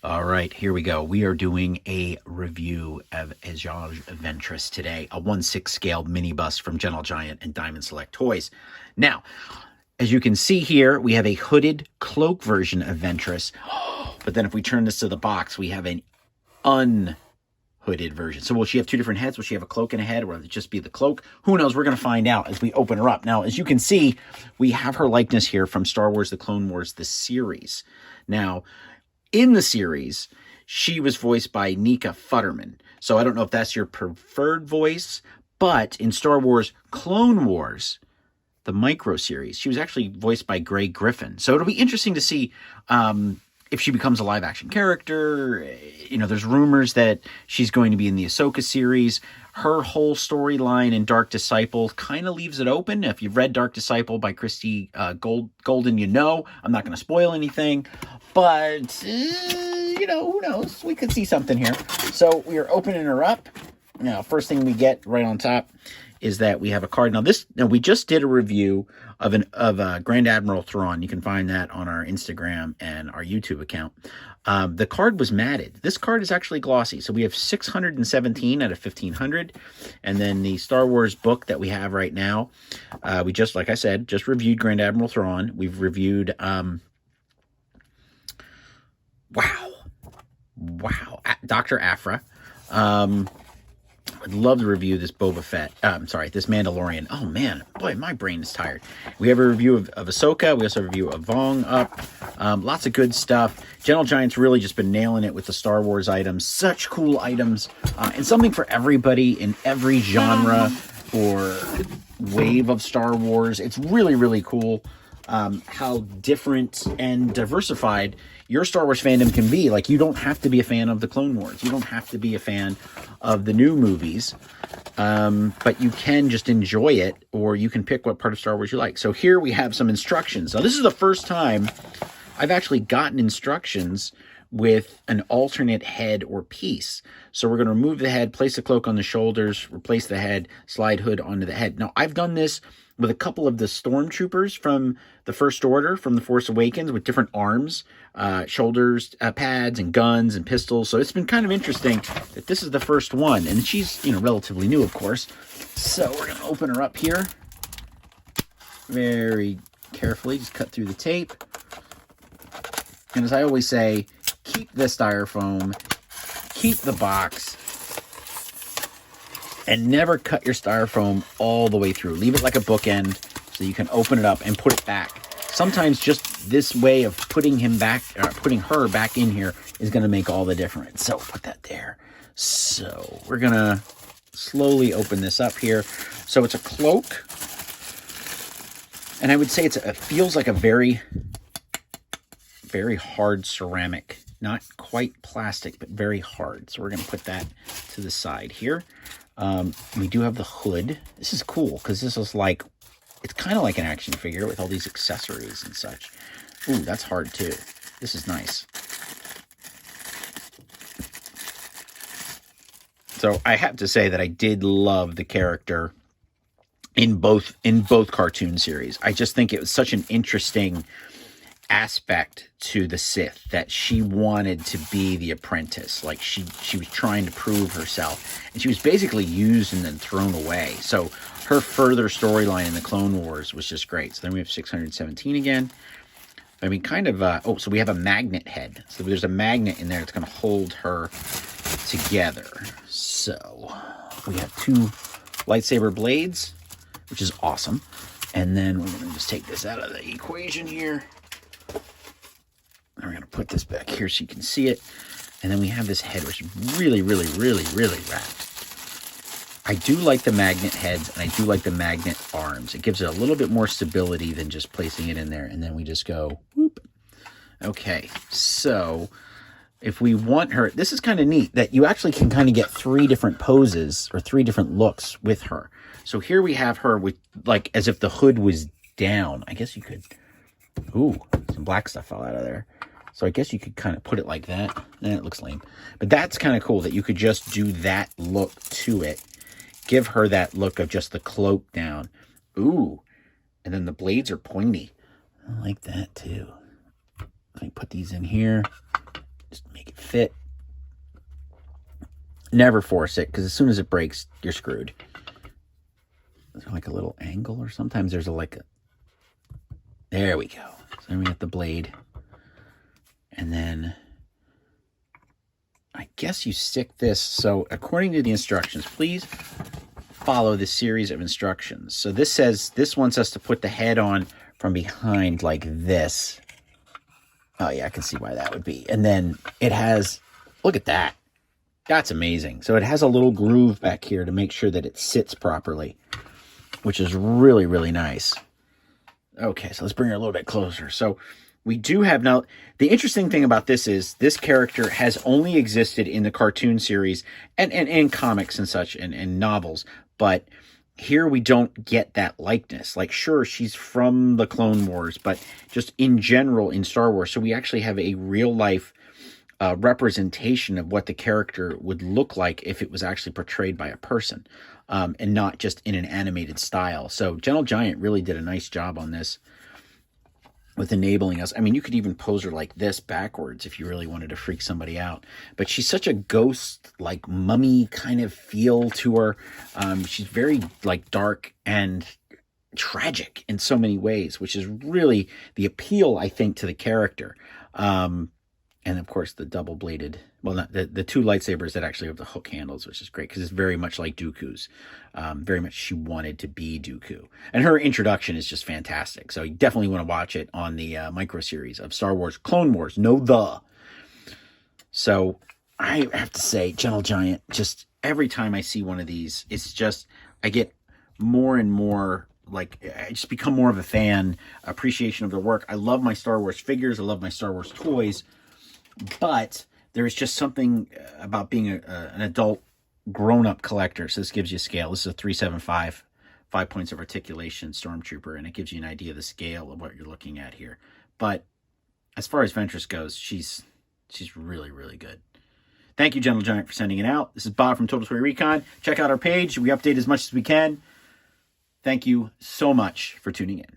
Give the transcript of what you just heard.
All right, here we go. We are doing a review of Asajj Ventress today, a 1/6 scale mini bust from Gentle Giant and Diamond Select Toys. Now, as you can see here, we have a hooded cloak version of Ventress. But then if we turn this to the box, we have an unhooded version. So will she have two different heads? Will she have a cloak and a head, or will it just be the cloak? Who knows? We're going to find out as we open her up. Now, as you can see, we have her likeness here from Star Wars The Clone Wars, the series. Now, in the series, she was voiced by Nika Futterman. So I don't know if that's your preferred voice, but in Star Wars Clone Wars, the micro series, she was actually voiced by Grey Griffin. So it'll be interesting to see if she becomes a live action character. You know, there's rumors that she's going to be in the Ahsoka series. Her whole storyline in Dark Disciple kind of leaves it open. If you've read Dark Disciple by Christy Golden, you know. I'm not going to spoil anything. But, you know, who knows? We could see something here. So we are opening her up. Now, first thing we get right on top is that we have a card. Now we just did a review of Grand Admiral Thrawn. You can find that on our Instagram and our YouTube account. The card was matted. This card is actually glossy. So we have 617 out of 1,500. And then the Star Wars book that we have right now, we just, like I said, just reviewed Grand Admiral Thrawn. We've reviewed, wow, Dr. Aphra. I'd love to review this Boba Fett. This Mandalorian. Oh, man. Boy, my brain is tired. We have a review of Ahsoka. We also have a review of Vong up. Lots of good stuff. Gentle Giant's really just been nailing it with the Star Wars items. Such cool items. And something for everybody in every genre or wave of Star Wars. It's really, really cool how different and diversified your Star Wars fandom can be. Like, you don't have to be a fan of the Clone Wars. You don't have to be a fan of the new movies. But you can just enjoy it, or you can pick what part of Star Wars you like. So here we have some instructions. Now, this is the first time I've actually gotten instructions with an alternate head or piece. So we're going to remove the head, place the cloak on the shoulders, replace the head, slide hood onto the head. Now, I've done this with a couple of the stormtroopers from the First Order, from The Force Awakens, with different arms, shoulders, pads, and guns, and pistols. So it's been kind of interesting that this is the first one. And she's, relatively new, of course. So we're going to open her up here very carefully. Just cut through the tape. And as I always say, keep the styrofoam, keep the box, and never cut your styrofoam all the way through. Leave it like a bookend so you can open it up and put it back. Sometimes just this way of putting her back in here is going to make all the difference. So put that there. So we're going to slowly open this up here. So it's a cloak. And I would say it feels like a very, very hard ceramic. Not quite plastic, but very hard. So we're going to put that to the side here. We do have the hood. This is cool because this is like, it's kind of like an action figure with all these accessories and such. Ooh, that's hard too. This is nice. So I have to say that I did love the character in both cartoon series. I just think it was such an interesting aspect to the Sith that she wanted to be the apprentice. Like she was trying to prove herself, and she was basically used and then thrown away. So her further storyline in the Clone Wars was just great. So then we have 617 again. I mean, kind of, so we have a magnet head. So there's a magnet in there that's going to hold her together. So we have two lightsaber blades, which is awesome. And then we're going to just take this out of the equation here. And we're going to put this back here so you can see it. And then we have this head, which is really, really, really, really wrapped. I do like the magnet heads, and I do like the magnet arms. It gives it a little bit more stability than just placing it in there. And then we just go, whoop. Okay, so if we want her, this is kind of neat that you actually can kind of get 3 different poses or 3 different looks with her. So here we have her with, like, as if the hood was down. I guess you could, ooh, some black stuff fell out of there. So I guess you could kind of put it like that. It looks lame. But that's kind of cool that you could just do that look to it. Give her that look of just the cloak down. Ooh. And then the blades are pointy. I like that too. Let me put these in here. Just make it fit. Never force it, because as soon as it breaks, you're screwed. Is there like a little angle, or sometimes there's there we go. So then we got the blade. And then I guess you stick this. So according to the instructions, please follow this series of instructions. So this says, this wants us to put the head on from behind like this. Oh yeah, I can see why that would be. And then it has, look at that. That's amazing. So it has a little groove back here to make sure that it sits properly, which is really, really nice. Okay, so let's bring her a little bit closer. So we do have now, the interesting thing about this is this character has only existed in the cartoon series and comics and such and novels, but here we don't get that likeness. Like, sure, she's from the Clone Wars, but just in general in Star Wars. So we actually have a real life representation of what the character would look like if it was actually portrayed by a person, and not just in an animated style. So Gentle Giant really did a nice job on this with enabling us. I mean, you could even pose her like this backwards if you really wanted to freak somebody out. But she's such a ghost, like mummy kind of feel to her. She's very like dark and tragic in so many ways, which is really the appeal, I think, to the character. And of course, the double-bladed, well, not the two lightsabers that actually have the hook handles, which is great because it's very much like Dooku's. Very much she wanted to be Dooku. And her introduction is just fantastic. So you definitely want to watch it on the micro series of Star Wars Clone Wars. So I have to say, Gentle Giant, just every time I see one of these, it's just, I get more and more, like, I just become more of a fan, appreciation of their work. I love my Star Wars figures. I love my Star Wars toys. But there is just something about being an adult, grown-up collector. So this gives you a scale. This is a 375, 5 points of articulation Stormtrooper, and it gives you an idea of the scale of what you're looking at here. But as far as Ventress goes, she's really, really good. Thank you, Gentle Giant, for sending it out. This is Bob from Total Toy Recon. Check out our page. We update as much as we can. Thank you so much for tuning in.